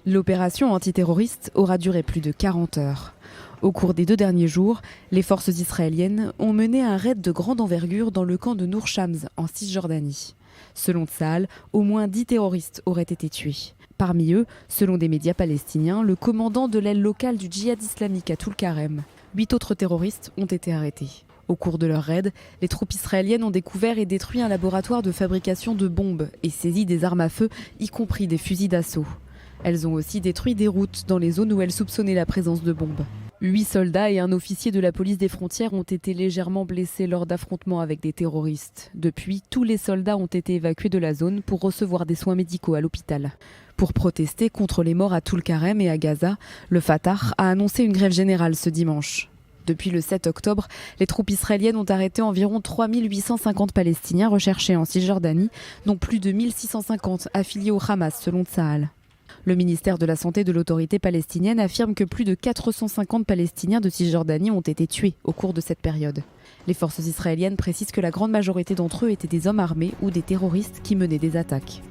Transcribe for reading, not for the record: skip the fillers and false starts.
L'opération antiterroriste aura duré plus de 40 heures. Au cours des 2 derniers jours, les forces israéliennes ont mené un raid de grande envergure dans le camp de Nour Shams en Cisjordanie. Selon Tsahal, au moins 10 terroristes auraient été tués. Parmi eux, selon des médias palestiniens, le commandant de l'aile locale du djihad islamique à Toul-Karem. 8 autres terroristes ont été arrêtés. Au cours de leur raid, les troupes israéliennes ont découvert et détruit un laboratoire de fabrication de bombes et saisi des armes à feu, y compris des fusils d'assaut. Elles ont aussi détruit des routes dans les zones où elles soupçonnaient la présence de bombes. 8 soldats et un officier de la police des frontières ont été légèrement blessés lors d'affrontements avec des terroristes. Depuis, tous les soldats ont été évacués de la zone pour recevoir des soins médicaux à l'hôpital. Pour protester contre les morts à Toul-Karem et à Gaza, le Fatah a annoncé une grève générale ce dimanche. Depuis le 7 octobre, les troupes israéliennes ont arrêté environ 3850 Palestiniens recherchés en Cisjordanie, dont plus de 1650 affiliés au Hamas selon Tsahal. Le ministère de la Santé de l'autorité palestinienne affirme que plus de 450 Palestiniens de Cisjordanie ont été tués au cours de cette période. Les forces israéliennes précisent que la grande majorité d'entre eux étaient des hommes armés ou des terroristes qui menaient des attaques.